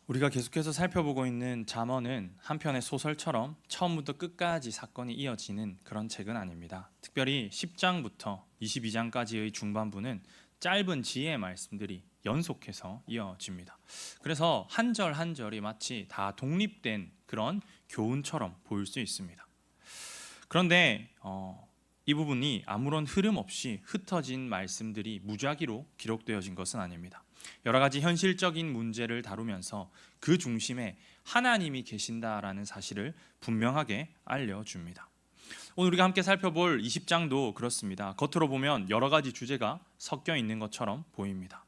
우리가 계속해서 살펴보고 있는 잠언은 한 편의 소설처럼 처음부터 끝까지 사건이 이어지는 그런 책은 아닙니다. 특별히 10장부터 22장까지의 중반부는 짧은 지혜의 말씀들이 연속해서 이어집니다. 그래서 한 절 한 절이 마치 다 독립된 그런 교훈처럼 보일 수 있습니다. 그런데 이 부분이 아무런 흐름 없이 흩어진 말씀들이 무작위로 기록되어진 것은 아닙니다. 여러 가지 현실적인 문제를 다루면서 그 중심에 하나님이 계신다라는 사실을 분명하게 알려줍니다. 오늘 우리가 함께 살펴볼 20장도 그렇습니다. 겉으로 보면 여러 가지 주제가 섞여 있는 것처럼 보입니다.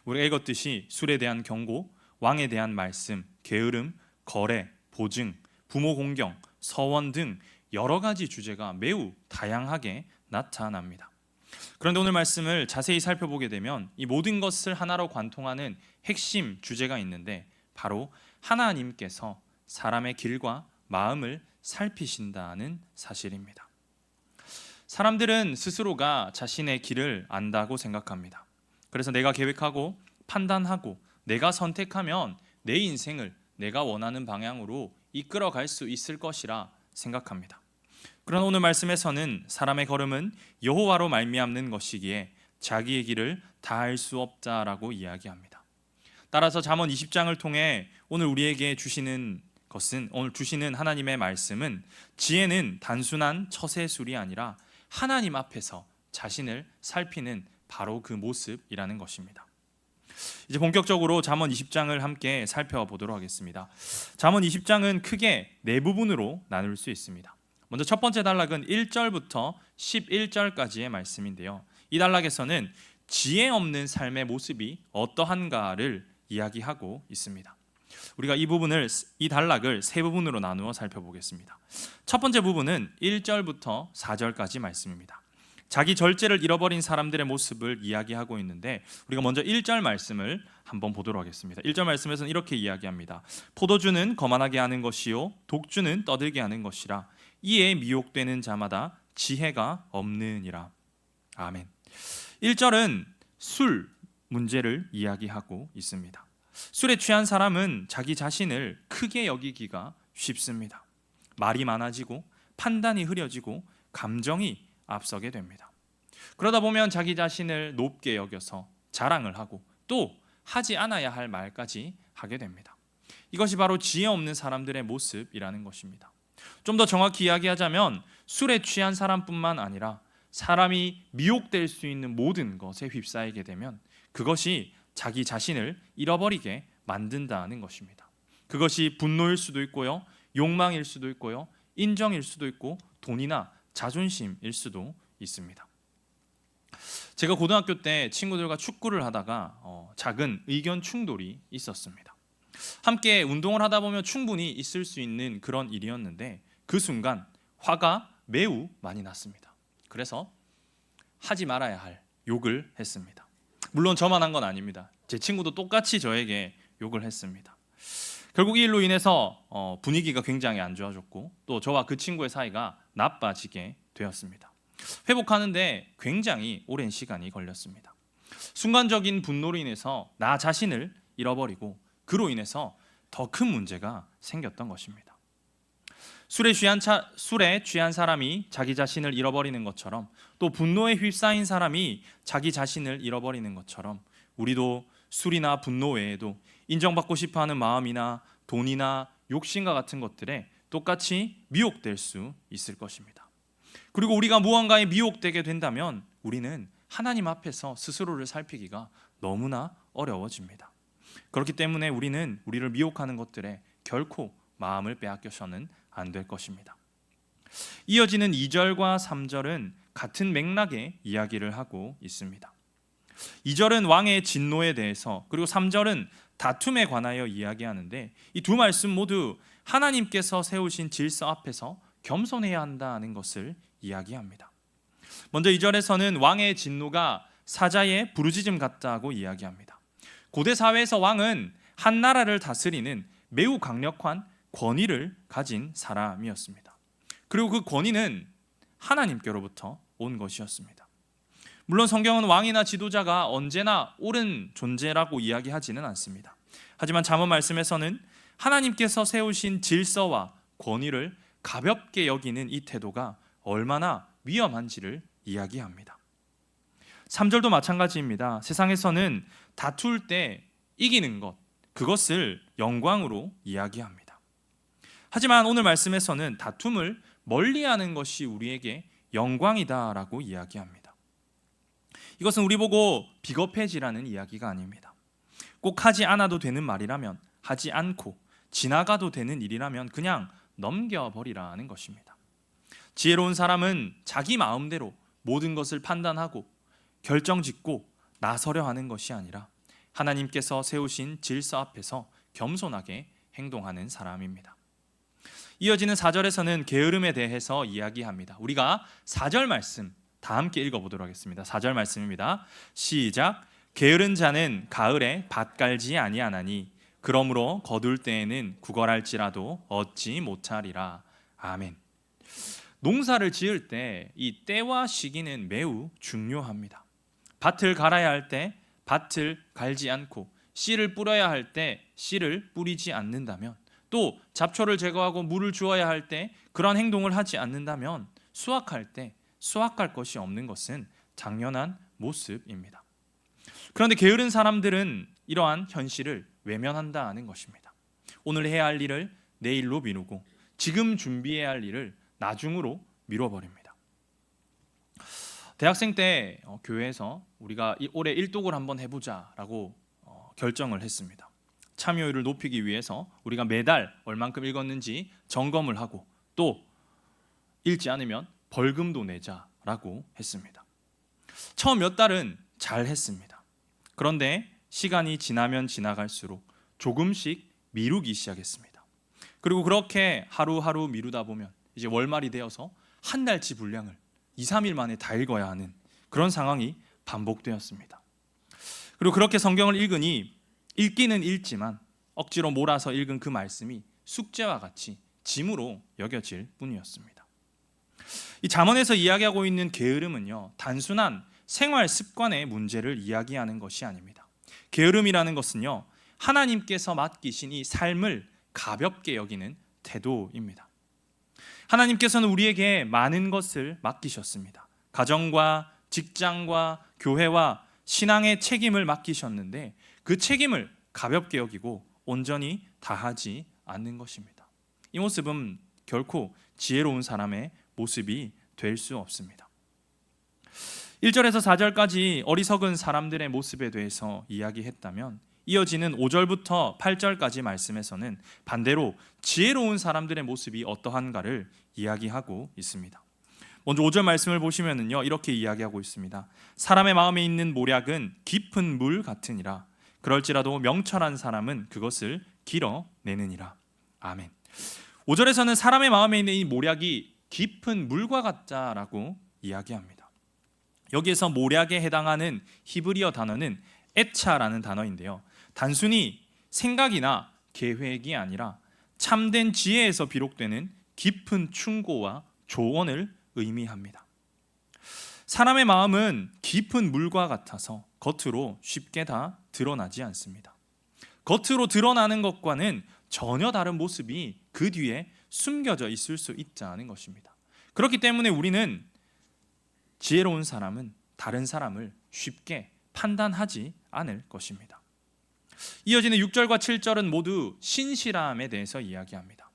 우리가 읽었듯이 술에 대한 경고, 왕에 대한 말씀, 게으름, 거래, 보증, 부모 공경, 서원 등 여러 가지 주제가 매우 다양하게 나타납니다. 그런데 오늘 말씀을 자세히 살펴보게 되면 이 모든 것을 하나로 관통하는 핵심 주제가 있는데 바로 하나님께서 사람의 길과 마음을 살피신다는 사실입니다. 사람들은 스스로가 자신의 길을 안다고 생각합니다. 그래서 내가 계획하고 판단하고 내가 선택하면 내 인생을 내가 원하는 방향으로 이끌어갈 수 있을 것이라 생각합니다. 그러나 오늘 말씀에서는 사람의 걸음은 여호와로 말미암는 것이기에 자기의 길을 다할 수 없다라고 이야기합니다. 따라서 잠언 20장을 통해 오늘 우리에게 주시는 것은, 오늘 주시는 하나님의 말씀은 지혜는 단순한 처세술이 아니라 하나님 앞에서 자신을 살피는 바로 그 모습이라는 것입니다. 이제 본격적으로 잠언 20장을 함께 살펴보도록 하겠습니다. 잠언 20장은 크게 네 부분으로 나눌 수 있습니다. 먼저 첫 번째 단락은 1절부터 11절까지의 말씀인데요. 이 단락에서는 지혜 없는 삶의 모습이 어떠한가를 이야기하고 있습니다. 우리가 이 단락을 세 부분으로 나누어 살펴보겠습니다. 첫 번째 부분은 1절부터 4절까지 말씀입니다. 자기 절제를 잃어버린 사람들의 모습을 이야기하고 있는데 우리가 먼저 1절 말씀을 한번 보도록 하겠습니다. 1절 말씀에서는 이렇게 이야기합니다. 포도주는 거만하게 하는 것이요 독주는 떠들게 하는 것이라 이에 미혹되는 자마다 지혜가 없느니라. 아멘. 1절은 술 문제를 이야기하고 있습니다. 술에 취한 사람은 자기 자신을 크게 여기기가 쉽습니다. 말이 많아지고 판단이 흐려지고 감정이 앞서게 됩니다. 그러다 보면 자기 자신을 높게 여겨서 자랑을 하고 또 하지 않아야 할 말까지 하게 됩니다. 이것이 바로 지혜 없는 사람들의 모습이라는 것입니다. 좀 더 정확히 이야기하자면 술에 취한 사람뿐만 아니라 사람이 미혹될 수 있는 모든 것에 휩싸이게 되면 그것이 자기 자신을 잃어버리게 만든다는 것입니다. 그것이 분노일 수도 있고요, 욕망일 수도 있고요, 인정일 수도 있고 돈이나 자존심일 수도 있습니다. 제가 고등학교 때 친구들과 축구를 하다가 작은 의견 충돌이 있었습니다. 함께 운동을 하다 보면 충분히 있을 수 있는 그런 일이었는데 그 순간 화가 매우 많이 났습니다. 그래서 하지 말아야 할 욕을 했습니다. 물론 저만 한 건 아닙니다. 제 친구도 똑같이 저에게 욕을 했습니다. 결국 이 일로 인해서 분위기가 굉장히 안 좋아졌고 또 저와 그 친구의 사이가 나빠지게 되었습니다. 회복하는데 굉장히 오랜 시간이 걸렸습니다. 순간적인 분노로 인해서 나 자신을 잃어버리고 그로 인해서 더 큰 문제가 생겼던 것입니다. 술에 취한 사람이 자기 자신을 잃어버리는 것처럼 또 분노에 휩싸인 사람이 자기 자신을 잃어버리는 것처럼 우리도 술이나 분노 외에도 인정받고 싶어하는 마음이나 돈이나 욕심과 같은 것들에 똑같이 미혹될 수 있을 것입니다. 그리고 우리가 무언가에 미혹되게 된다면 우리는 하나님 앞에서 스스로를 살피기가 너무나 어려워집니다. 그렇기 때문에 우리는 우리를 미혹하는 것들에 결코 마음을 빼앗겨서는 안 될 것입니다. 이어지는 2절과 3절은 같은 맥락의 이야기를 하고 있습니다. 2절은 왕의 진노에 대해서 그리고 3절은 다툼에 관하여 이야기하는데 이 두 말씀 모두 하나님께서 세우신 질서 앞에서 겸손해야 한다는 것을 이야기합니다. 먼저 2절에서는 왕의 진노가 사자의 부르짖음 같다고 이야기합니다. 고대 사회에서 왕은 한 나라를 다스리는 매우 강력한 권위를 가진 사람이었습니다. 그리고 그 권위는 하나님께로부터 온 것이었습니다. 물론 성경은 왕이나 지도자가 언제나 옳은 존재라고 이야기하지는 않습니다. 하지만 잠언 말씀에서는 하나님께서 세우신 질서와 권위를 가볍게 여기는 이 태도가 얼마나 위험한지를 이야기합니다. 3절도 마찬가지입니다. 세상에서는 다툴 때 이기는 것, 그것을 영광으로 이야기합니다. 하지만 오늘 말씀에서는 다툼을 멀리하는 것이 우리에게 영광이다라고 이야기합니다. 이것은 우리 보고 비겁해지라는 이야기가 아닙니다. 꼭 하지 않아도 되는 말이라면 하지 않고, 지나가도 되는 일이라면 그냥 넘겨버리라는 것입니다. 지혜로운 사람은 자기 마음대로 모든 것을 판단하고 결정짓고 나서려 하는 것이 아니라 하나님께서 세우신 질서 앞에서 겸손하게 행동하는 사람입니다. 이어지는 4절에서는 게으름에 대해서 이야기합니다. 우리가 4절 말씀 다 함께 읽어보도록 하겠습니다. 4절 말씀입니다. 시작. 게으른 자는 가을에 밭 갈지 아니하나니 그러므로 거둘 때에는 구걸할지라도 얻지 못하리라. 아멘. 농사를 지을 때 이 때와 시기는 매우 중요합니다. 밭을 갈아야 할 때 밭을 갈지 않고, 씨를 뿌려야 할 때 씨를 뿌리지 않는다면, 또 잡초를 제거하고 물을 주어야 할 때 그러한 행동을 하지 않는다면 수확할 때 수확할 것이 없는 것은 당연한 모습입니다. 그런데 게으른 사람들은 이러한 현실을 외면한다는 것입니다. 오늘 해야 할 일을 내일로 미루고 지금 준비해야 할 일을 나중으로 미뤄버립니다. 대학생 때 교회에서 우리가 올해 일독을 한번 해보자라고 결정을 했습니다. 참여율을 높이기 위해서 우리가 매달 얼만큼 읽었는지 점검을 하고, 또 읽지 않으면 벌금도 내자라고 했습니다. 처음 몇 달은 잘 했습니다. 그런데 시간이 지나면 지나갈수록 조금씩 미루기 시작했습니다. 그리고 그렇게 하루하루 미루다 보면 이제 월말이 되어서 한 달치 분량을 2, 3일 만에 다 읽어야 하는 그런 상황이 반복되었습니다. 그리고 그렇게 성경을 읽으니 읽기는 읽지만 억지로 몰아서 읽은 그 말씀이 숙제와 같이 짐으로 여겨질 뿐이었습니다. 이 잠언에서 이야기하고 있는 게으름은요, 단순한 생활 습관의 문제를 이야기하는 것이 아닙니다. 게으름이라는 것은요, 하나님께서 맡기신 이 삶을 가볍게 여기는 태도입니다. 하나님께서는 우리에게 많은 것을 맡기셨습니다. 가정과 직장과 교회와 신앙의 책임을 맡기셨는데 그 책임을 가볍게 여기고 온전히 다하지 않는 것입니다. 이 모습은 결코 지혜로운 사람의 모습이 될 수 없습니다. 1절에서 4절까지 어리석은 사람들의 모습에 대해서 이야기했다면, 이어지는 5절부터 8절까지 말씀에서는 반대로 지혜로운 사람들의 모습이 어떠한가를 이야기하고 있습니다. 먼저 5절 말씀을 보시면은요, 이렇게 이야기하고 있습니다. 사람의 마음에 있는 모략은 깊은 물 같으니라. 그럴지라도 명철한 사람은 그것을 길어내느니라. 아멘. 5절에서는 사람의 마음에 있는 이 모략이 깊은 물과 같다라고 이야기합니다. 여기에서 모략에 해당하는 히브리어 단어는 에차라는 단어인데요, 단순히 생각이나 계획이 아니라 참된 지혜에서 비록되는 깊은 충고와 조언을 의미합니다. 사람의 마음은 깊은 물과 같아서 겉으로 쉽게 다 드러나지 않습니다. 겉으로 드러나는 것과는 전혀 다른 모습이 그 뒤에 숨겨져 있을 수 있다는 것입니다. 그렇기 때문에 우리는, 지혜로운 사람은 다른 사람을 쉽게 판단하지 않을 것입니다. 이어지는 6절과 7절은 모두 신실함에 대해서 이야기합니다.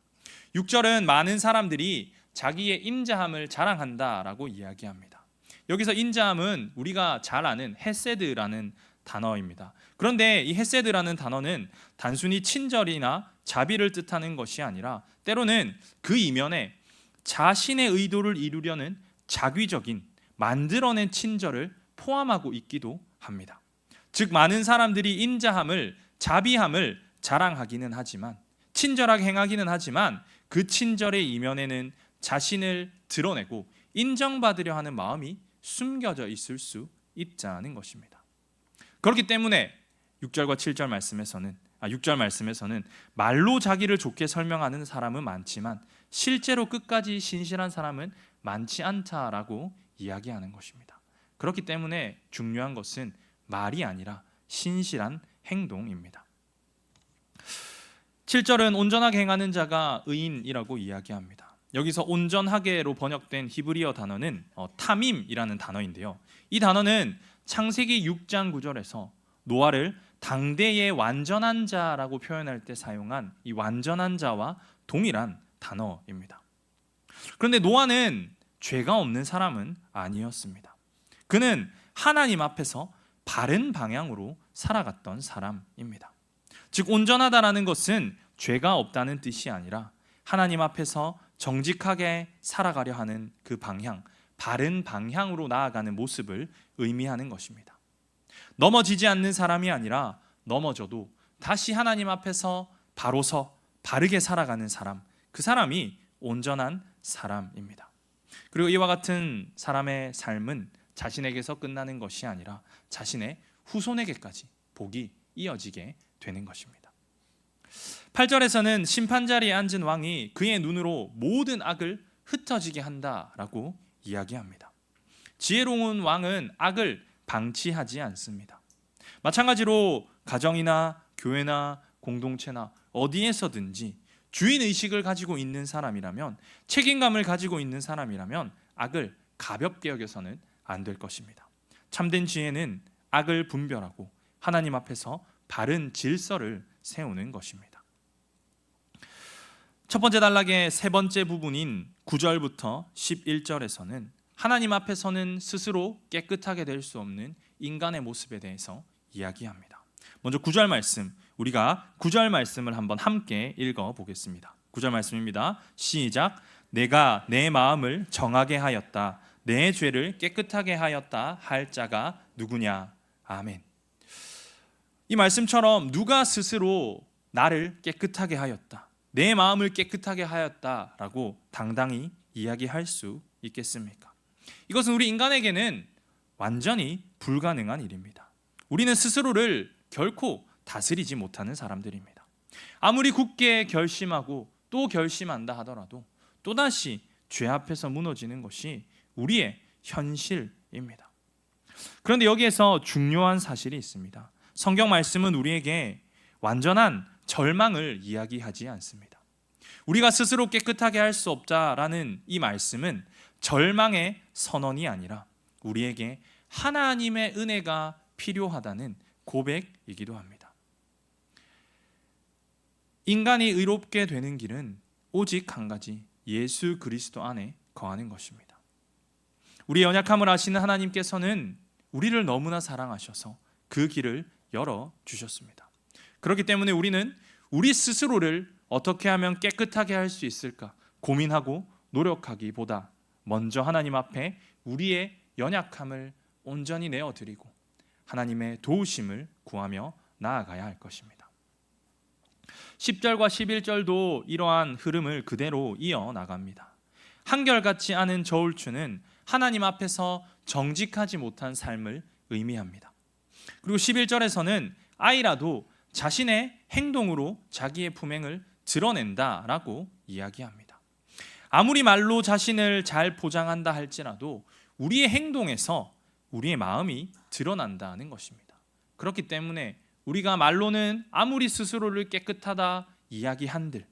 6절은 많은 사람들이 자기의 인자함을 자랑한다라고 이야기합니다. 여기서 인자함은 우리가 잘 아는 헤세드라는 단어입니다. 그런데 이 헤세드라는 단어는 단순히 친절이나 자비를 뜻하는 것이 아니라 때로는 그 이면에 자신의 의도를 이루려는 자귀적인 만들어낸 친절을 포함하고 있기도 합니다. 즉, 많은 사람들이 인자함을, 자비함을 자랑하기는 하지만, 친절하게 행하기는 하지만 그 친절의 이면에는 자신을 드러내고 인정받으려 하는 마음이 숨겨져 있을 수 있다는 것입니다. 그렇기 때문에 6절과 7절 말씀에서는 6절 말씀에서는 말로 자기를 좋게 설명하는 사람은 많지만 실제로 끝까지 신실한 사람은 많지 않다라고 이야기하는 것입니다. 그렇기 때문에 중요한 것은 말이 아니라 신실한 행동입니다. 7절은 온전하게 행하는 자가 의인이라고 이야기합니다. 여기서 온전하게로 번역된 히브리어 단어는 타밈이라는 단어인데요. 이 단어는 창세기 6장 9절에서 노아를 당대의 완전한 자라고 표현할 때 사용한 이 완전한 자와 동일한 단어입니다. 그런데 노아는 죄가 없는 사람은 아니었습니다. 그는 하나님 앞에서 바른 방향으로 살아갔던 사람입니다. 즉 온전하다라는 것은 죄가 없다는 뜻이 아니라 하나님 앞에서 정직하게 살아가려 하는 그 방향, 바른 방향으로 나아가는 모습을 의미하는 것입니다. 넘어지지 않는 사람이 아니라 넘어져도 다시 하나님 앞에서 바로 서 바르게 살아가는 사람, 그 사람이 온전한 사람입니다. 그리고 이와 같은 사람의 삶은 자신에게서 끝나는 것이 아니라 자신의 후손에게까지 복이 이어지게 되는 것입니다. 8절에서는 심판자리에 앉은 왕이 그의 눈으로 모든 악을 흩어지게 한다라고 이야기합니다. 지혜로운 왕은 악을 방치하지 않습니다. 마찬가지로 가정이나 교회나 공동체나 어디에서든지 주인의식을 가지고 있는 사람이라면, 책임감을 가지고 있는 사람이라면 악을 가볍게 여겨서는 안 될 것입니다. 참된 지혜는 악을 분별하고 하나님 앞에서 바른 질서를 세우는 것입니다. 첫 번째 단락의 세 번째 부분인 9절부터 11절에서는 하나님 앞에서는 스스로 깨끗하게 될 수 없는 인간의 모습에 대해서 이야기합니다. 먼저 9절 말씀, 우리가 9절 말씀을 한번 함께 읽어보겠습니다. 9절 말씀입니다. 시작. 내가 내 마음을 정하게 하였다. 내 죄를 깨끗하게 하였다 할 자가 누구냐? 아멘. 이 말씀처럼 누가 스스로 나를 깨끗하게 하였다, 내 마음을 깨끗하게 하였다라고 당당히 이야기할 수 있겠습니까? 이것은 우리 인간에게는 완전히 불가능한 일입니다. 우리는 스스로를 결코 다스리지 못하는 사람들입니다. 아무리 굳게 결심하고 또 결심한다 하더라도 또다시 죄 앞에서 무너지는 것이 우리의 현실입니다. 그런데 여기에서 중요한 사실이 있습니다. 성경 말씀은 우리에게 완전한 절망을 이야기하지 않습니다. 우리가 스스로 깨끗하게 할 수 없다라는 이 말씀은 절망의 선언이 아니라 우리에게 하나님의 은혜가 필요하다는 고백이기도 합니다. 인간이 의롭게 되는 길은 오직 한 가지, 예수 그리스도 안에 거하는 것입니다. 우리 연약함을 아시는 하나님께서는 우리를 너무나 사랑하셔서 그 길을 열어주셨습니다. 그렇기 때문에 우리는 우리 스스로를 어떻게 하면 깨끗하게 할 수 있을까 고민하고 노력하기보다 먼저 하나님 앞에 우리의 연약함을 온전히 내어드리고 하나님의 도우심을 구하며 나아가야 할 것입니다. 10절과 11절도 이러한 흐름을 그대로 이어나갑니다. 한결같지 않은 저울추는 하나님 앞에서 정직하지 못한 삶을 의미합니다. 그리고 11절에서는 아이라도 자신의 행동으로 자기의 품행을 드러낸다라고 이야기합니다. 아무리 말로 자신을 잘 포장한다 할지라도 우리의 행동에서 우리의 마음이 드러난다는 것입니다. 그렇기 때문에 우리가 말로는 아무리 스스로를 깨끗하다 이야기한들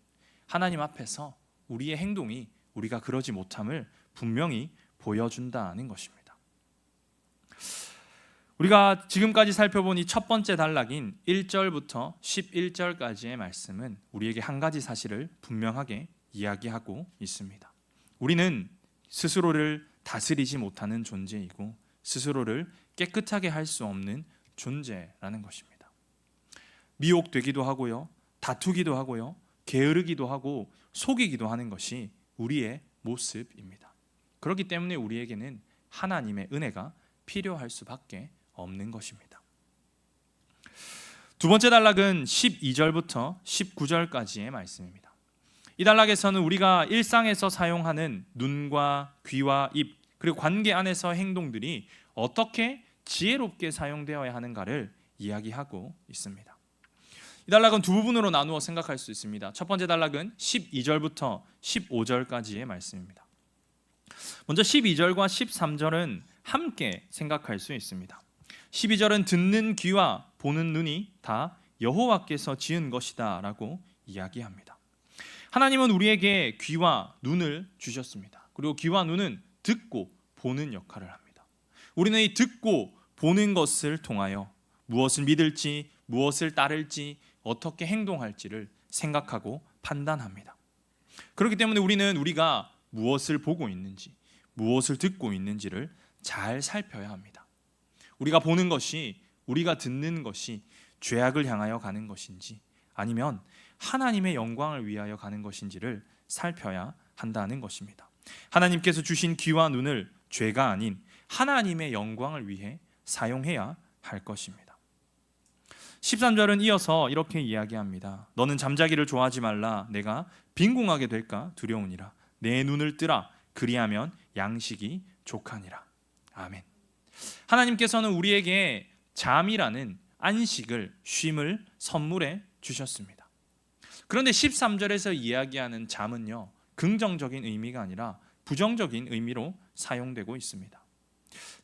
하나님 앞에서 우리의 행동이 우리가 그러지 못함을 분명히 보여준다는 것입니다. 우리가 지금까지 살펴본 이 첫 번째 단락인 1절부터 11절까지의 말씀은 우리에게 한 가지 사실을 분명하게 이야기하고 있습니다. 우리는 스스로를 다스리지 못하는 존재이고 스스로를 깨끗하게 할 수 없는 존재라는 것입니다. 미혹되기도 하고요, 다투기도 하고요, 게으르기도 하고 속이기도 하는 것이 우리의 모습입니다. 그렇기 때문에 우리에게는 하나님의 은혜가 필요할 수밖에 없는 것입니다. 두 번째 단락은 12절부터 19절까지의 말씀입니다. 이 단락에서는 우리가 일상에서 사용하는 눈과 귀와 입 그리고 관계 안에서 행동들이 어떻게 지혜롭게 사용되어야 하는가를 이야기하고 있습니다. 이 단락은 두 부분으로 나누어 생각할 수 있습니다. 첫 번째 단락은 12절부터 15절까지의 말씀입니다. 먼저 12절과 13절은 함께 생각할 수 있습니다. 12절은 듣는 귀와 보는 눈이 다 여호와께서 지은 것이다 라고 이야기합니다. 하나님은 우리에게 귀와 눈을 주셨습니다. 그리고 귀와 눈은 듣고 보는 역할을 합니다. 우리는 이 듣고 보는 것을 통하여 무엇을 믿을지, 무엇을 따를지, 어떻게 행동할지를 생각하고 판단합니다. 그렇기 때문에 우리는 우리가 무엇을 보고 있는지, 무엇을 듣고 있는지를 잘 살펴야 합니다. 우리가 보는 것이, 우리가 듣는 것이 죄악을 향하여 가는 것인지 아니면 하나님의 영광을 위하여 가는 것인지를 살펴야 한다는 것입니다. 하나님께서 주신 귀와 눈을 죄가 아닌 하나님의 영광을 위해 사용해야 할 것입니다. 13절은 이어서 이렇게 이야기합니다. 너는 잠자기를 좋아하지 말라. 내가 빈궁하게 될까 두려우니라. 내 눈을 뜨라. 그리하면 양식이 족하니라. 아멘. 하나님께서는 우리에게 잠이라는 안식을, 쉼을 선물해 주셨습니다. 그런데 13절에서 이야기하는 잠은요, 긍정적인 의미가 아니라 부정적인 의미로 사용되고 있습니다.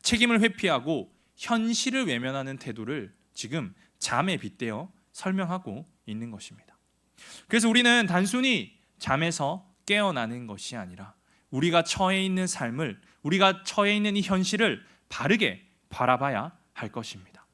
책임을 회피하고 현실을 외면하는 태도를 지금 잠에 빗대어 설명하고 있는 것입니다. 그래서 우리는 단순히 잠에서 깨어나는 것이 아니라 우리가 처해 있는 삶을, 우리가 처해 있는 이 현실을 바르게 바라봐야 할 것입니다.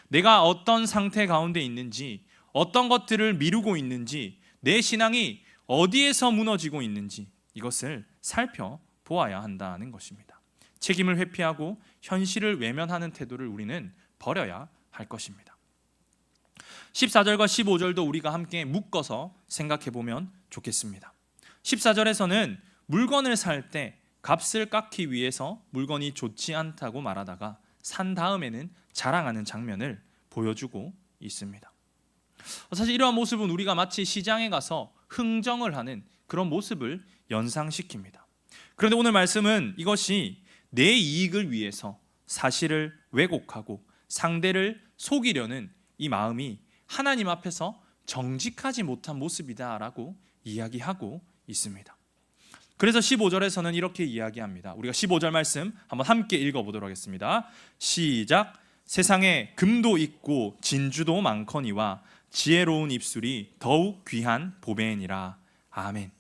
내가 어떤 상태 가운데 있는지, 어떤 것들을 미루고 있는지, 내 신앙이 어디에서 무너지고 있는지 이것을 살펴보아야 한다는 것입니다. 책임을 회피하고 현실을 외면하는 태도를 우리는 버려야 할 것입니다. 14절과 15절도 우리가 함께 묶어서 생각해 보면 좋겠습니다. 14절에서는 물건을 살 때 값을 깎기 위해서 물건이 좋지 않다고 말하다가 산 다음에는 자랑하는 장면을 보여주고 있습니다. 사실 이러한 모습은 우리가 마치 시장에 가서 흥정을 하는 그런 모습을 연상시킵니다. 그런데 오늘 말씀은 이것이 내 이익을 위해서 사실을 왜곡하고 상대를 속이려는 이 마음이 하나님 앞에서 정직하지 못한 모습이다라고 이야기하고 있습니다. 그래서 15절에서는 이렇게 이야기합니다. 우리가 15절 말씀 한번 함께 읽어보도록 하겠습니다. 시작. 세상에 금도 있고 진주도 많거니와 지혜로운 입술이 더욱 귀한 보배니라. 아멘.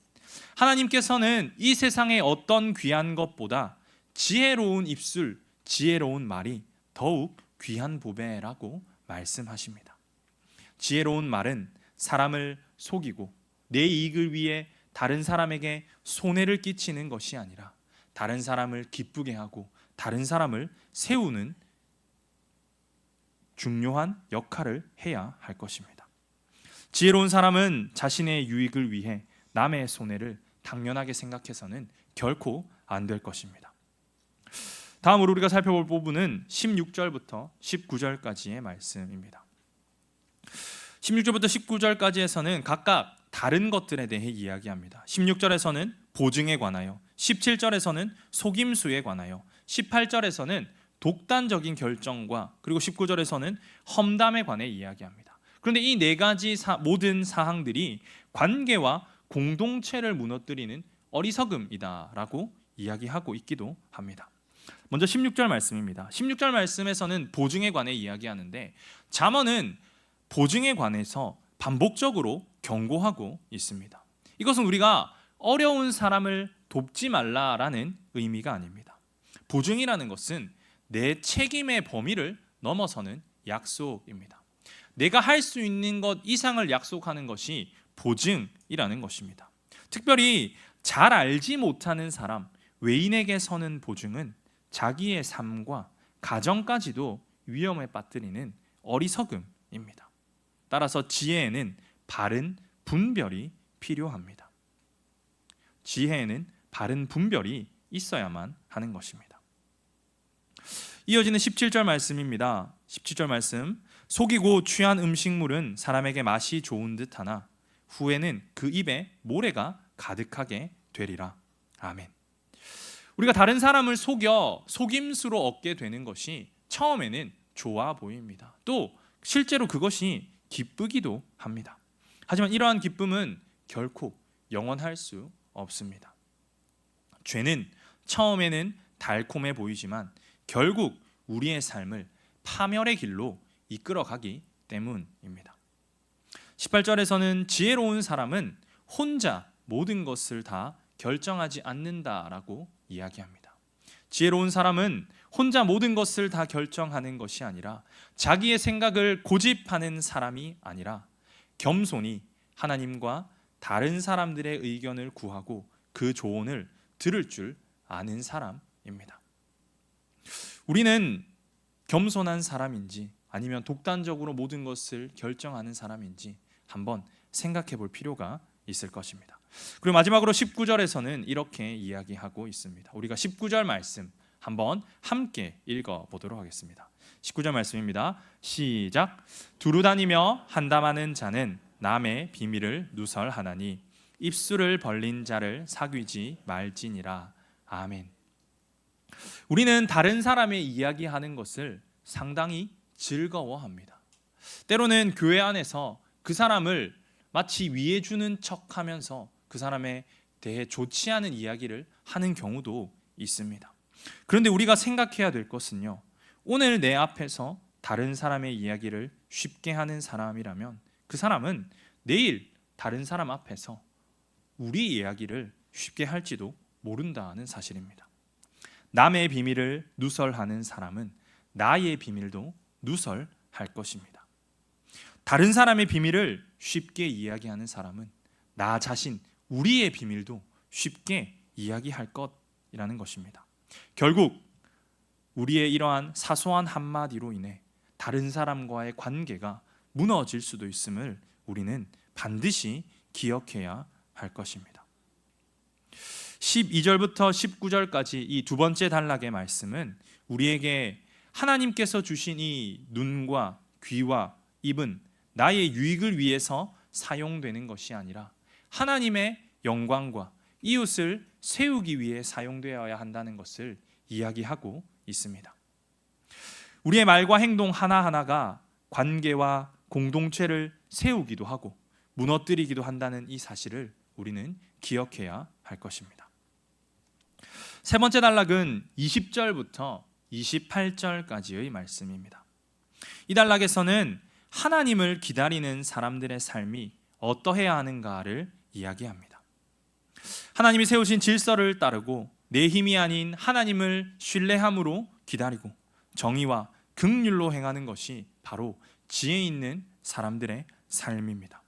하나님께서는 이 세상의 어떤 귀한 것보다 지혜로운 입술, 지혜로운 말이 더욱 귀한 보배라고 말씀하십니다. 지혜로운 말은 사람을 속이고 내 이익을 위해 다른 사람에게 손해를 끼치는 것이 아니라 다른 사람을 기쁘게 하고 다른 사람을 세우는 중요한 역할을 해야 할 것입니다. 지혜로운 사람은 자신의 유익을 위해 남의 손해를 당연하게 생각해서는 결코 안 될 것입니다. 다음으로 우리가 살펴볼 부분은 16절부터 19절까지의 말씀입니다. 16절부터 19절까지에서는 각각 다른 것들에 대해 이야기합니다. 16절에서는 보증에 관하여, 17절에서는 속임수에 관하여, 18절에서는 독단적인 결정과 그리고 19절에서는 험담에 관해 이야기합니다. 그런데 이 네 가지 모든 사항들이 관계와 공동체를 무너뜨리는 어리석음이다라고 이야기하고 있기도 합니다. 먼저 16절 말씀입니다. 16절 말씀에서는 보증에 관해 이야기하는데 잠언은 보증에 관해서 반복적으로 경고하고 있습니다. 이것은 우리가 어려운 사람을 돕지 말라라는 의미가 아닙니다. 보증이라는 것은 내 책임의 범위를 넘어서는 약속입니다. 내가 할 수 있는 것 이상을 약속하는 것이 보증이라는 것입니다. 특별히 잘 알지 못하는 사람, 외인에게 서는 보증은 자기의 삶과 가정까지도 위험에 빠뜨리는 어리석음입니다. 따라서 지혜에는 바른 분별이 필요합니다. 지혜에는 바른 분별이 있어야만 하는 것입니다. 이어지는 17절 말씀입니다. 17절 말씀. 속이고 취한 음식물은 사람에게 맛이 좋은 듯하나 후에는 그 입에 모래가 가득하게 되리라. 아멘. 우리가 다른 사람을 속여 속임수로 얻게 되는 것이 처음에는 좋아 보입니다. 또 실제로 그것이 기쁘기도 합니다. 하지만 이러한 기쁨은 결코 영원할 수 없습니다. 죄는 처음에는 달콤해 보이지만 결국 우리의 삶을 파멸의 길로 이끌어가기 때문입니다. 18절에서는 지혜로운 사람은 혼자 모든 것을 다 결정하지 않는다라고 이야기합니다. 지혜로운 사람은 혼자 모든 것을 다 결정하는 것이 아니라 자기의 생각을 고집하는 사람이 아니라 겸손히 하나님과 다른 사람들의 의견을 구하고 그 조언을 들을 줄 아는 사람입니다. 우리는 겸손한 사람인지 아니면 독단적으로 모든 것을 결정하는 사람인지 한번 생각해 볼 필요가 있을 것입니다. 그리고 마지막으로 19절에서는 이렇게 이야기하고 있습니다. 우리가 19절 말씀 한번 함께 읽어보도록 하겠습니다. 19절 말씀입니다. 시작. 두루 다니며 한담하는 자는 남의 비밀을 누설하나니 입술을 벌린 자를 사귀지 말지니라. 아멘. 우리는 다른 사람의 이야기하는 것을 상당히 즐거워합니다. 때로는 교회 안에서 그 사람을 마치 위해 주는 척하면서 그 사람에 대해 좋지 않은 이야기를 하는 경우도 있습니다. 그런데 우리가 생각해야 될 것은요, 오늘 내 앞에서 다른 사람의 이야기를 쉽게 하는 사람이라면 그 사람은 내일 다른 사람 앞에서 우리 이야기를 쉽게 할지도 모른다는 사실입니다. 남의 비밀을 누설하는 사람은 나의 비밀도 누설할 것입니다. 다른 사람의 비밀을 쉽게 이야기하는 사람은 나 자신, 우리의 비밀도 쉽게 이야기할 것이라는 것입니다. 결국 우리의 이러한 사소한 한마디로 인해 다른 사람과의 관계가 무너질 수도 있음을 우리는 반드시 기억해야 할 것입니다. 12절부터 19절까지 이 두 번째 단락의 말씀은 우리에게 하나님께서 주신 이 눈과 귀와 입은 나의 유익을 위해서 사용되는 것이 아니라 하나님의 영광과 이웃을 세우기 위해 사용되어야 한다는 것을 이야기하고 있습니다. 우리의 말과 행동 하나하나가 관계와 공동체를 세우기도 하고 무너뜨리기도 한다는 이 사실을 우리는 기억해야 할 것입니다. 세 번째 단락은 20절부터 28절까지의 말씀입니다. 이 단락에서는 하나님을 기다리는 사람들의 삶이 어떠해야 하는가를 이야기합니다. 하나님이 세우신 질서를 따르고 내 힘이 아닌 하나님을 신뢰함으로 기다리고 정의와 긍휼로 행하는 것이 바로 지혜 있는 사람들의 삶입니다.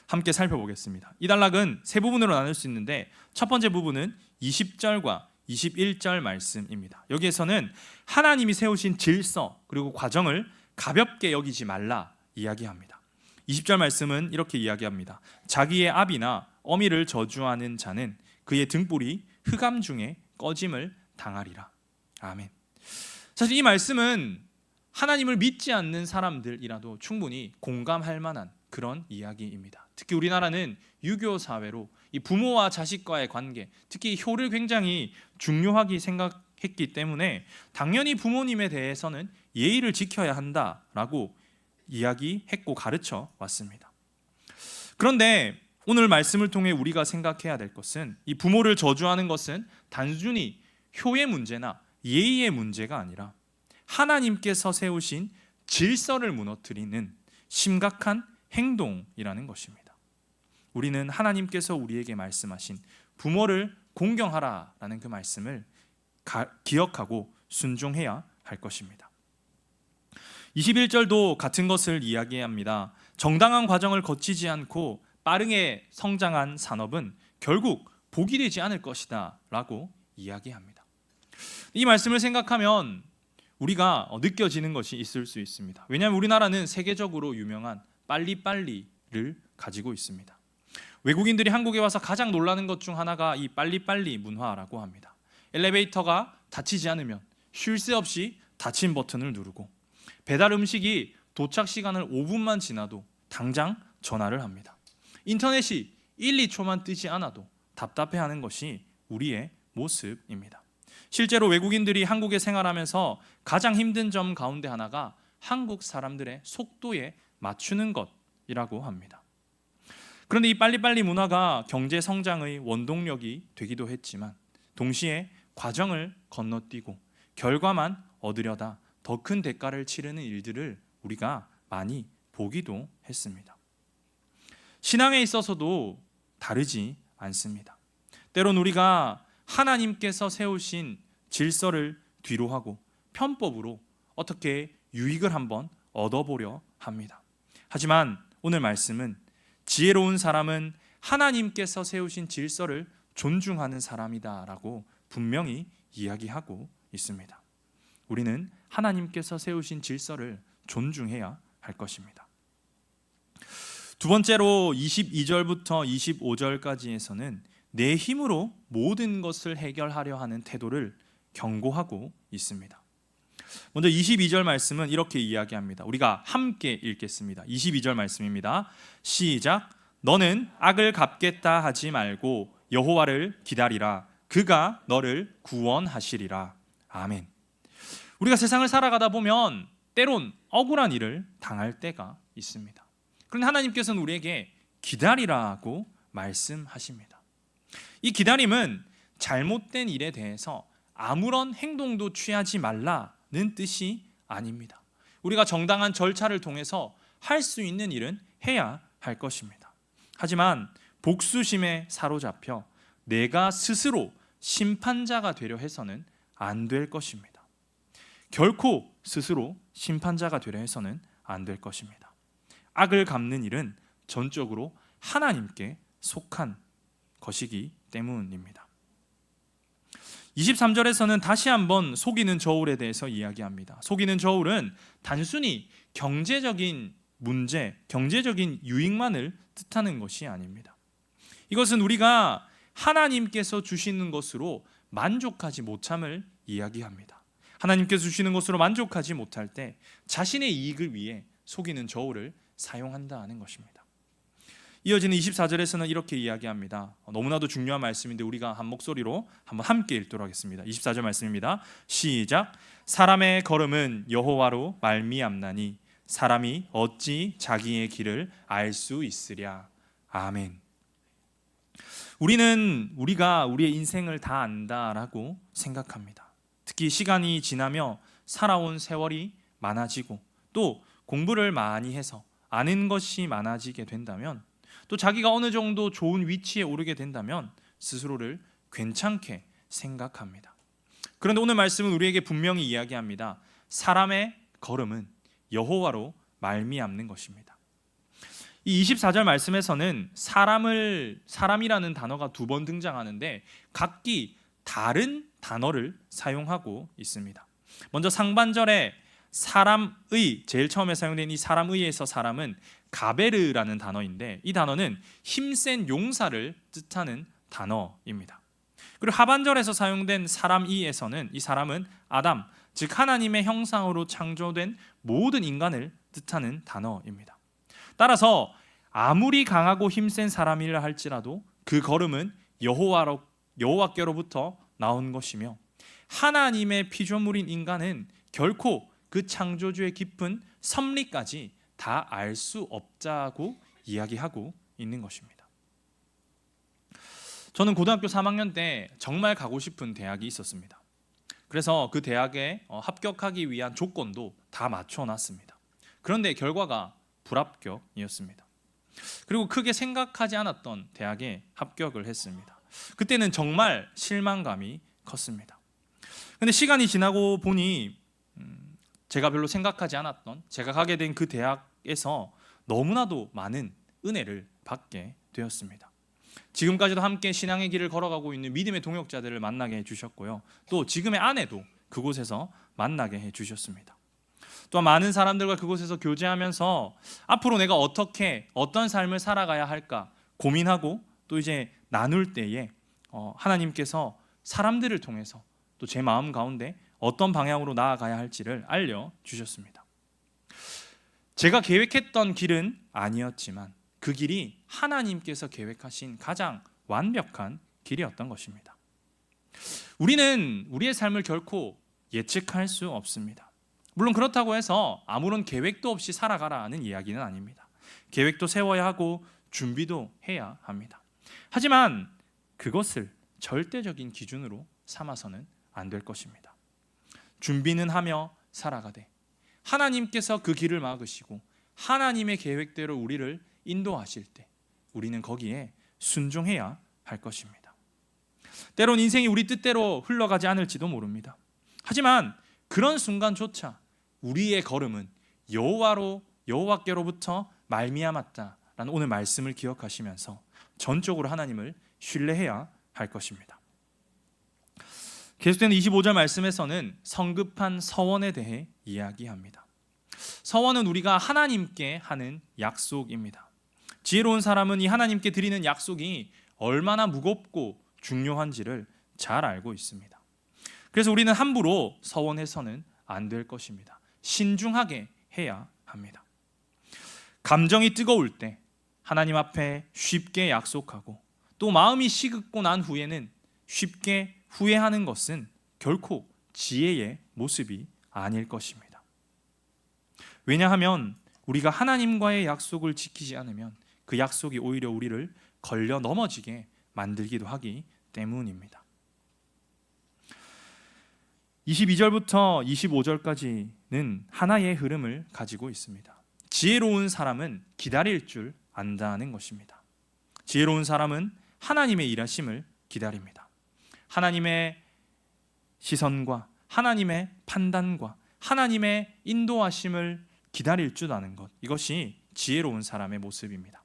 함께 살펴보겠습니다. 이 단락은 세 부분으로 나눌 수 있는데 첫 번째 부분은 20절과 21절 말씀입니다. 여기에서는 하나님이 세우신 질서 그리고 과정을 가볍게 여기지 말라 이야기합니다. 20절 말씀은 이렇게 이야기합니다. 자기의 아비나 어미를 저주하는 자는 그의 등불이 흑암 중에 꺼짐을 당하리라. 아멘. 사실 이 말씀은 하나님을 믿지 않는 사람들이라도 충분히 공감할 만한 그런 이야기입니다. 특히 우리나라는 유교 사회로 이 부모와 자식과의 관계, 특히 효를 굉장히 중요하게 생각했기 때문에 당연히 부모님에 대해서는 예의를 지켜야 한다라고 이야기했고 가르쳐 왔습니다. 그런데 오늘 말씀을 통해 우리가 생각해야 될 것은 이 부모를 저주하는 것은 단순히 효의 문제나 예의의 문제가 아니라 하나님께서 세우신 질서를 무너뜨리는 심각한 행동이라는 것입니다. 우리는 하나님께서 우리에게 말씀하신 부모를 공경하라라는 그 말씀을 기억하고 순종해야 할 것입니다. 21절도 같은 것을 이야기합니다. 정당한 과정을 거치지 않고 빠르게 성장한 산업은 결국 복이 되지 않을 것이다 라고 이야기합니다. 이 말씀을 생각하면 우리가 느껴지는 것이 있을 수 있습니다. 왜냐하면 우리나라는 세계적으로 유명한 빨리빨리를 가지고 있습니다. 외국인들이 한국에 와서 가장 놀라는 것 중 하나가 이 빨리빨리 문화라고 합니다. 엘리베이터가 닫히지 않으면 쉴 새 없이 닫힌 버튼을 누르고 배달 음식이 도착 시간을 5분만 지나도 당장 전화를 합니다. 인터넷이 1, 2초만 뜨지 않아도 답답해하는 것이 우리의 모습입니다. 실제로 외국인들이 한국에 생활하면서 가장 힘든 점 가운데 하나가 한국 사람들의 속도에 맞추는 것이라고 합니다. 그런데 이 빨리빨리 문화가 경제 성장의 원동력이 되기도 했지만 동시에 과정을 건너뛰고 결과만 얻으려다 더 큰 대가를 치르는 일들을 우리가 많이 보기도 했습니다. 신앙에 있어서도 다르지 않습니다. 때론 우리가 하나님께서 세우신 질서를 뒤로하고 편법으로 어떻게 유익을 한번 얻어보려 합니다. 하지만 오늘 말씀은 지혜로운 사람은 하나님께서 세우신 질서를 존중하는 사람이다라고 분명히 이야기하고 있습니다. 우리는 하나님께서 세우신 질서를 존중해야 할 것입니다. 두 번째로 22절부터 25절까지에서는 내 힘으로 모든 것을 해결하려 하는 태도를 경고하고 있습니다. 먼저 22절 말씀은 이렇게 이야기합니다. 우리가 함께 읽겠습니다. 22절 말씀입니다. 시작. 너는 악을 갚겠다 하지 말고 여호와를 기다리라. 그가 너를 구원하시리라. 아멘. 우리가 세상을 살아가다 보면 때론 억울한 일을 당할 때가 있습니다. 그런데 하나님께서는 우리에게 기다리라고 말씀하십니다. 이 기다림은 잘못된 일에 대해서 아무런 행동도 취하지 말라는 뜻이 아닙니다. 우리가 정당한 절차를 통해서 할 수 있는 일은 해야 할 것입니다. 하지만 복수심에 사로잡혀 내가 스스로 심판자가 되려 해서는 안 될 것입니다. 결코 스스로 심판자가 되려 해서는 안 될 것입니다. 악을 갚는 일은 전적으로 하나님께 속한 것이기 때문입니다. 23절에서는 다시 한번 속이는 저울에 대해서 이야기합니다. 속이는 저울은 단순히 경제적인 문제, 경제적인 유익만을 뜻하는 것이 아닙니다. 이것은 우리가 하나님께서 주시는 것으로 만족하지 못함을 이야기합니다. 하나님께서 주시는 것으로 만족하지 못할 때 자신의 이익을 위해 속이는 저울을 사용한다는 것입니다. 이어지는 24절에서는 이렇게 이야기합니다. 너무나도 중요한 말씀인데 우리가 한 목소리로 한번 함께 읽도록 하겠습니다. 24절 말씀입니다. 시작. 사람의 걸음은 여호와로 말미암나니 사람이 어찌 자기의 길을 알 수 있으랴. 아멘. 우리가 우리의 인생을 다 안다라고 생각합니다. 특히 시간이 지나며 살아온 세월이 많아지고 또 공부를 많이 해서 아는 것이 많아지게 된다면 또 자기가 어느 정도 좋은 위치에 오르게 된다면 스스로를 괜찮게 생각합니다. 그런데 오늘 말씀은 우리에게 분명히 이야기합니다. 사람의 걸음은 여호와로 말미암는 것입니다. 이 24절 말씀에서는 사람이라는 단어가 두 번 등장하는데 각기 다른 단어를 사용하고 있습니다. 먼저 상반절에 사람의, 제일 처음에 사용된 이 사람의에서 사람은 가베르라는 단어인데 이 단어는 힘센 용사를 뜻하는 단어입니다. 그리고 하반절에서 사용된 사람이에서는 이 사람은 아담, 즉 하나님의 형상으로 창조된 모든 인간을 뜻하는 단어입니다. 따라서 아무리 강하고 힘센 사람이라 할지라도 그 걸음은 여호와께로부터 나온 것이며 하나님의 피조물인 인간은 결코 그 창조주의 깊은 섭리까지 다 알 수 없다고 이야기하고 있는 것입니다. 저는 고등학교 3학년 때 정말 가고 싶은 대학이 있었습니다. 그래서 그 대학에 합격하기 위한 조건도 다 맞춰놨습니다. 그런데 결과가 불합격이었습니다. 그리고 크게 생각하지 않았던 대학에 합격을 했습니다. 그때는 정말 실망감이 컸습니다. 그런데 시간이 지나고 보니 제가 별로 생각하지 않았던 제가 가게 된 그 대학에서 너무나도 많은 은혜를 받게 되었습니다. 지금까지도 함께 신앙의 길을 걸어가고 있는 믿음의 동역자들을 만나게 해주셨고요. 또 지금의 아내도 그곳에서 만나게 해주셨습니다. 또한 많은 사람들과 그곳에서 교제하면서 앞으로 내가 어떤 삶을 살아가야 할까 고민하고 또 이제 나눌 때에 하나님께서 사람들을 통해서 또 제 마음 가운데 어떤 방향으로 나아가야 할지를 알려주셨습니다. 제가 계획했던 길은 아니었지만 그 길이 하나님께서 계획하신 가장 완벽한 길이었던 것입니다. 우리는 우리의 삶을 결코 예측할 수 없습니다. 물론 그렇다고 해서 아무런 계획도 없이 살아가라는 이야기는 아닙니다. 계획도 세워야 하고 준비도 해야 합니다. 하지만 그것을 절대적인 기준으로 삼아서는 안 될 것입니다. 준비는 하며 살아가되 하나님께서 그 길을 막으시고 하나님의 계획대로 우리를 인도하실 때 우리는 거기에 순종해야 할 것입니다. 때론 인생이 우리 뜻대로 흘러가지 않을지도 모릅니다. 하지만 그런 순간조차 우리의 걸음은 여호와께로부터 말미암았다라는 오늘 말씀을 기억하시면서 전적으로 하나님을 신뢰해야 할 것입니다. 계속되는 25절 말씀에서는 성급한 서원에 대해 이야기합니다. 서원은 우리가 하나님께 하는 약속입니다. 지혜로운 사람은 이 하나님께 드리는 약속이 얼마나 무겁고 중요한지를 잘 알고 있습니다. 그래서 우리는 함부로 서원해서는 안 될 것입니다. 신중하게 해야 합니다. 감정이 뜨거울 때 하나님 앞에 쉽게 약속하고 또 마음이 시급고 난 후에는 쉽게 후회하는 것은 결코 지혜의 모습이 아닐 것입니다. 왜냐하면 우리가 하나님과의 약속을 지키지 않으면 그 약속이 오히려 우리를 걸려 넘어지게 만들기도 하기 때문입니다. 22절부터 25절까지는 하나의 흐름을 가지고 있습니다. 지혜로운 사람은 기다릴 줄 안다는 것입니다. 지혜로운 사람은 하나님의 일하심을 기다립니다. 하나님의 시선과 하나님의 판단과 하나님의 인도하심을 기다릴 줄 아는 것, 이것이 지혜로운 사람의 모습입니다.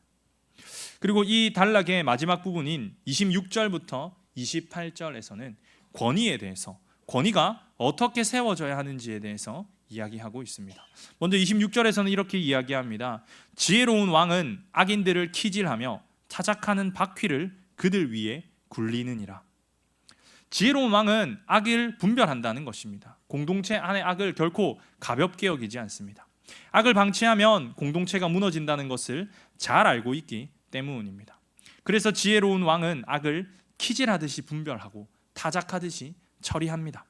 그리고 이 단락의 마지막 부분인 26절부터 28절에서는 권위에 대해서, 권위가 어떻게 세워져야 하는지에 대해서 이야기하고 있습니다. 먼저 26절에서는 이렇게 이야기합니다. 지혜로운 왕은 악인들을 키질하며 타작하는 바퀴를 그들 위에 굴리느니라. 지혜로운 왕은 악을 분별한다는 것입니다. 공동체 안의 악을 결코 가볍게 여기지 않습니다. 악을 방치하면 공동체가 무너진다는 것을 잘 알고 있기 때문입니다. 그래서 지혜로운 왕은 악을 키질하듯이 분별하고 타작하듯이 처리합니다.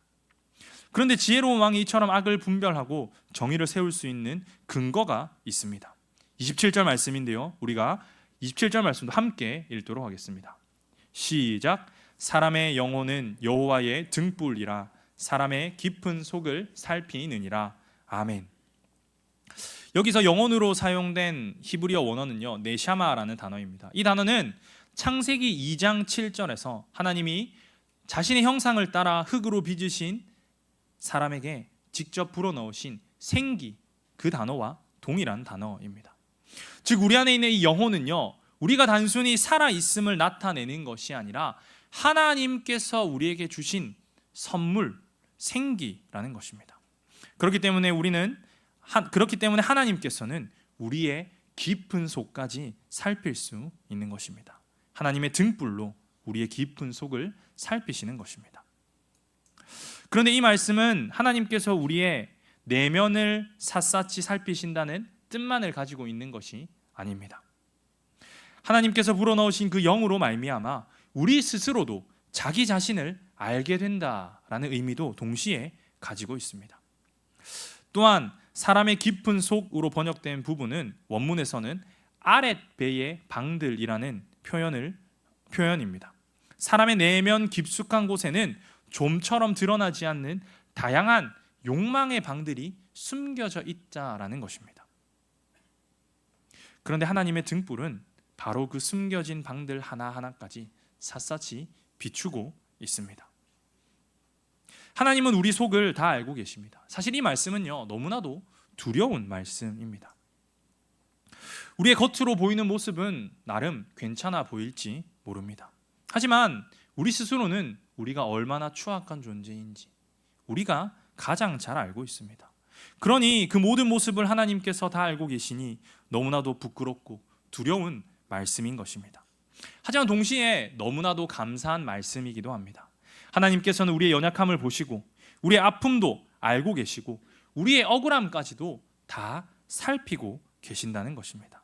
그런데 지혜로운 왕이 이처럼 악을 분별하고 정의를 세울 수 있는 근거가 있습니다. 27절 말씀인데요, 우리가 27절 말씀도 함께 읽도록 하겠습니다. 시작. 사람의 영혼은 여호와의 등불이라 사람의 깊은 속을 살피느니라. 아멘. 여기서 영혼으로 사용된 히브리어 원어는요, 네샤마라는 단어입니다. 이 단어는 창세기 2장 7절에서 하나님이 자신의 형상을 따라 흙으로 빚으신 사람에게 직접 불어넣으신 생기, 그 단어와 동일한 단어입니다. 즉 우리 안에 있는 이 영혼은요, 우리가 단순히 살아있음을 나타내는 것이 아니라 하나님께서 우리에게 주신 선물, 생기라는 것입니다. 그렇기 때문에 하나님께서는 우리의 깊은 속까지 살필 수 있는 것입니다. 하나님의 등불로 우리의 깊은 속을 살피시는 것입니다. 그런데 이 말씀은 하나님께서 우리의 내면을 샅샅이 살피신다는 뜻만을 가지고 있는 것이 아닙니다. 하나님께서 불어넣으신 그 영으로 말미암아 우리 스스로도 자기 자신을 알게 된다라는 의미도 동시에 가지고 있습니다. 또한 사람의 깊은 속으로 번역된 부분은 원문에서는 아랫배의 방들이라는 표현입니다. 사람의 내면 깊숙한 곳에는 좀처럼 드러나지 않는 다양한 욕망의 방들이 숨겨져 있다라는 것입니다. 그런데 하나님의 등불은 바로 그 숨겨진 방들 하나하나까지 샅샅이 비추고 있습니다. 하나님은 우리 속을 다 알고 계십니다. 사실 이 말씀은요, 너무나도 두려운 말씀입니다. 우리의 겉으로 보이는 모습은 나름 괜찮아 보일지 모릅니다. 하지만 우리 스스로는 우리가 얼마나 추악한 존재인지 우리가 가장 잘 알고 있습니다. 그러니 그 모든 모습을 하나님께서 다 알고 계시니 너무나도 부끄럽고 두려운 말씀인 것입니다. 하지만 동시에 너무나도 감사한 말씀이기도 합니다. 하나님께서는 우리의 연약함을 보시고 우리의 아픔도 알고 계시고 우리의 억울함까지도 다 살피고 계신다는 것입니다.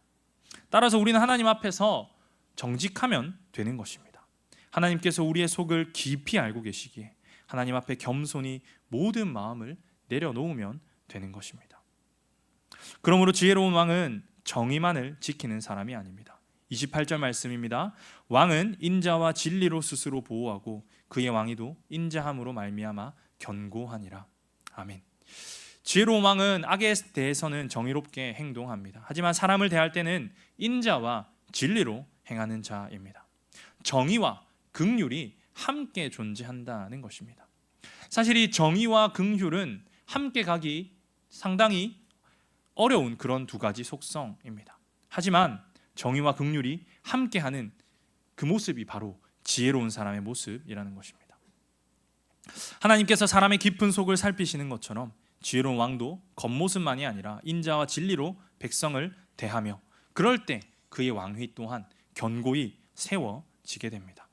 따라서 우리는 하나님 앞에서 정직하면 되는 것입니다. 하나님께서 우리의 속을 깊이 알고 계시기에 하나님 앞에 겸손히 모든 마음을 내려놓으면 되는 것입니다. 그러므로 지혜로운 왕은 정의만을 지키는 사람이 아닙니다. 28절 말씀입니다. 왕은 인자와 진리로 스스로 보호하고 그의 왕위도 인자함으로 말미암아 견고하니라. 아멘. 지혜로운 왕은 악에 대해서는 정의롭게 행동합니다. 하지만 사람을 대할 때는 인자와 진리로 행하는 자입니다. 정의와 긍휼이 함께 존재한다는 것입니다. 사실 이 정의와 긍휼은 함께 가기 상당히 어려운 그런 두 가지 속성입니다. 하지만 정의와 긍휼이 함께하는 그 모습이 바로 지혜로운 사람의 모습이라는 것입니다. 하나님께서 사람의 깊은 속을 살피시는 것처럼 지혜로운 왕도 겉모습만이 아니라 인자와 진리로 백성을 대하며 그럴 때 그의 왕위 또한 견고히 세워지게 됩니다.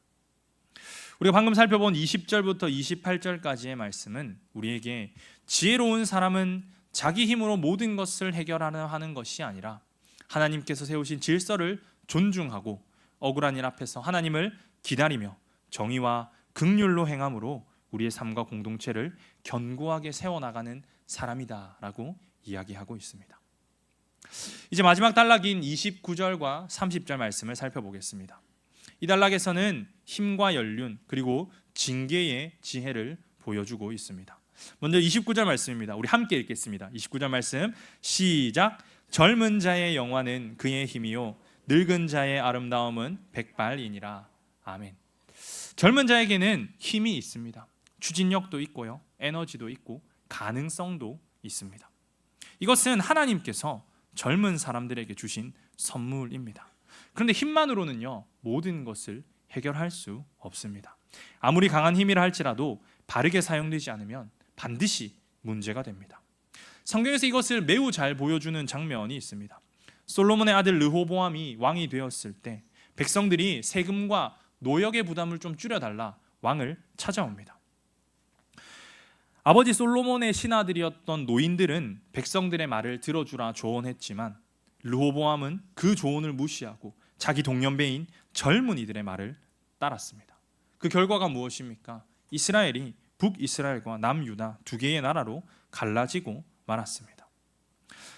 우리가 방금 살펴본 20절부터 28절까지의 말씀은 우리에게 지혜로운 사람은 자기 힘으로 모든 것을 해결하려 하는 것이 아니라 하나님께서 세우신 질서를 존중하고 억울한 일 앞에서 하나님을 기다리며 정의와 긍휼로 행함으로 우리의 삶과 공동체를 견고하게 세워나가는 사람이다라고 이야기하고 있습니다. 이제 마지막 단락인 29절과 30절 말씀을 살펴보겠습니다. 이 단락에서는 힘과 연륜 그리고 징계의 지혜를 보여주고 있습니다. 먼저 29절 말씀입니다. 우리 함께 읽겠습니다. 29절 말씀 시작. 젊은 자의 영화는 그의 힘이요 늙은 자의 아름다움은 백발이니라. 아멘. 젊은 자에게는 힘이 있습니다. 추진력도 있고요, 에너지도 있고 가능성도 있습니다. 이것은 하나님께서 젊은 사람들에게 주신 선물입니다. 그런데 힘만으로는요 모든 것을 해결할 수 없습니다. 아무리 강한 힘이라 할지라도 바르게 사용되지 않으면 반드시 문제가 됩니다. 성경에서 이것을 매우 잘 보여주는 장면이 있습니다. 솔로몬의 아들 르호보암이 왕이 되었을 때 백성들이 세금과 노역의 부담을 좀 줄여달라 왕을 찾아옵니다. 아버지 솔로몬의 신하들이었던 노인들은 백성들의 말을 들어주라 조언했지만 르호보암은 그 조언을 무시하고 자기 동년배인 젊은이들의 말을 따랐습니다. 그 결과가 무엇입니까? 이스라엘이 북이스라엘과 남유다 두 개의 나라로 갈라지고 말았습니다.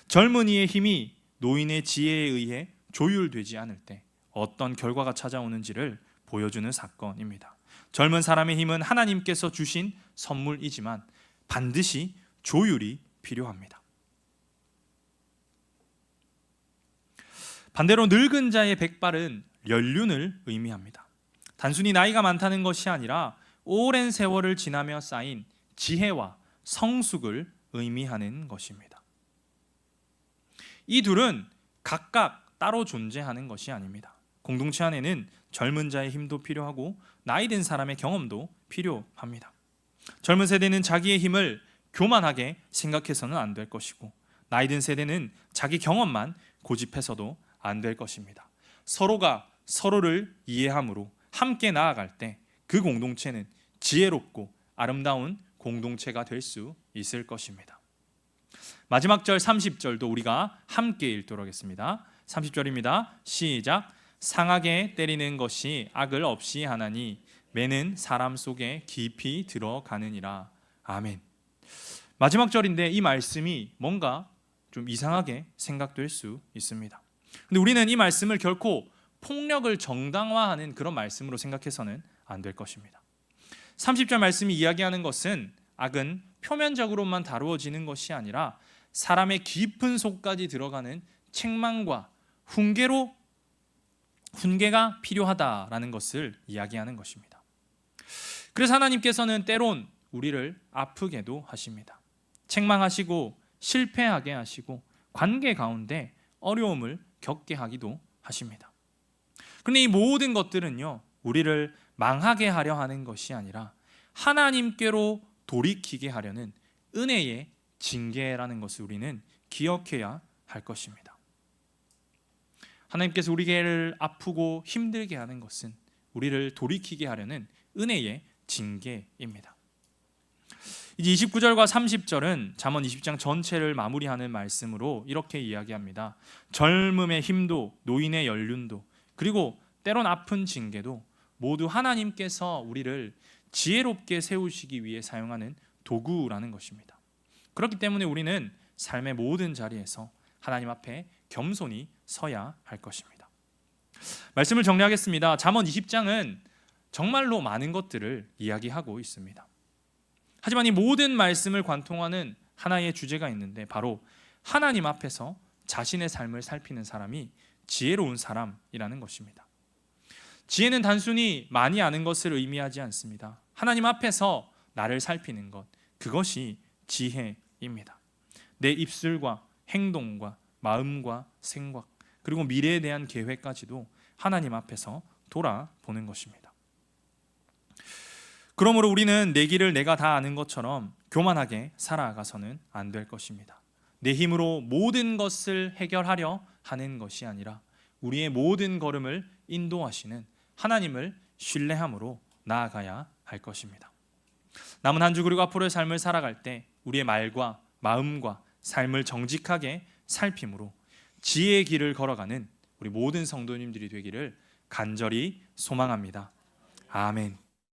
젊은이의 힘이 노인의 지혜에 의해 조율되지 않을 때 어떤 결과가 찾아오는지를 보여주는 사건입니다. 젊은 사람의 힘은 하나님께서 주신 선물이지만 반드시 조율이 필요합니다. 반대로 늙은 자의 백발은 연륜을 의미합니다. 단순히 나이가 많다는 것이 아니라 오랜 세월을 지나며 쌓인 지혜와 성숙을 의미하는 것입니다. 이 둘은 각각 따로 존재하는 것이 아닙니다. 공동체 안에는 젊은 자의 힘도 필요하고 나이 든 사람의 경험도 필요합니다. 젊은 세대는 자기의 힘을 교만하게 생각해서는 안 될 것이고 나이 든 세대는 자기 경험만 고집해서도 안 될 것입니다. 서로가 서로를 이해함으로 함께 나아갈 때 그 공동체는 지혜롭고 아름다운 공동체가 될 수 있을 것입니다. 마지막 절 30절도 우리가 함께 읽도록 하겠습니다. 30절입니다. 시작. 상하게 때리는 것이 악을 없이 하나니 매는 사람 속에 깊이 들어가느니라. 아멘. 마지막 절인데 이 말씀이 뭔가 좀 이상하게 생각될 수 있습니다. 근데 우리는 이 말씀을 결코 폭력을 정당화하는 그런 말씀으로 생각해서는 안 될 것입니다. 30절 말씀이 이야기하는 것은 악은 표면적으로만 다루어지는 것이 아니라 사람의 깊은 속까지 들어가는 책망과 훈계가 필요하다라는 것을 이야기하는 것입니다. 그래서 하나님께서는 때론 우리를 아프게도 하십니다. 책망하시고 실패하게 하시고 관계 가운데 어려움을 겪게 하기도 하십니다. 그런데 이 모든 것들은요 우리를 망하게 하려 하는 것이 아니라 하나님께로 돌이키게 하려는 은혜의 징계라는 것을 우리는 기억해야 할 것입니다. 하나님께서 우리를 아프고 힘들게 하는 것은 우리를 돌이키게 하려는 은혜의 징계입니다. 이제 29절과 30절은 잠언 20장 전체를 마무리하는 말씀으로 이렇게 이야기합니다. 젊음의 힘도 노인의 연륜도 그리고 때론 아픈 징계도 모두 하나님께서 우리를 지혜롭게 세우시기 위해 사용하는 도구라는 것입니다. 그렇기 때문에 우리는 삶의 모든 자리에서 하나님 앞에 겸손히 서야 할 것입니다. 말씀을 정리하겠습니다. 잠언 20장은 정말로 많은 것들을 이야기하고 있습니다. 하지만 이 모든 말씀을 관통하는 하나의 주제가 있는데 바로 하나님 앞에서 자신의 삶을 살피는 사람이 지혜로운 사람이라는 것입니다. 지혜는 단순히 많이 아는 것을 의미하지 않습니다. 하나님 앞에서 나를 살피는 것, 그것이 지혜입니다. 내 입술과 행동과 마음과 생각, 그리고 미래에 대한 계획까지도 하나님 앞에서 돌아보는 것입니다. 그러므로 우리는 내 길을 내가 다 아는 것처럼 교만하게 살아가서는 안 될 것입니다. 내 힘으로 모든 것을 해결하려 하는 것이 아니라 우리의 모든 걸음을 인도하시는 하나님을 신뢰함으로 나아가야 할 것입니다. 남은 한 주 그리고 앞으로의 삶을 살아갈 때 우리의 말과 마음과 삶을 정직하게 살핌으로 지혜의 길을 걸어가는 우리 모든 성도님들이 되기를 간절히 소망합니다. 아멘.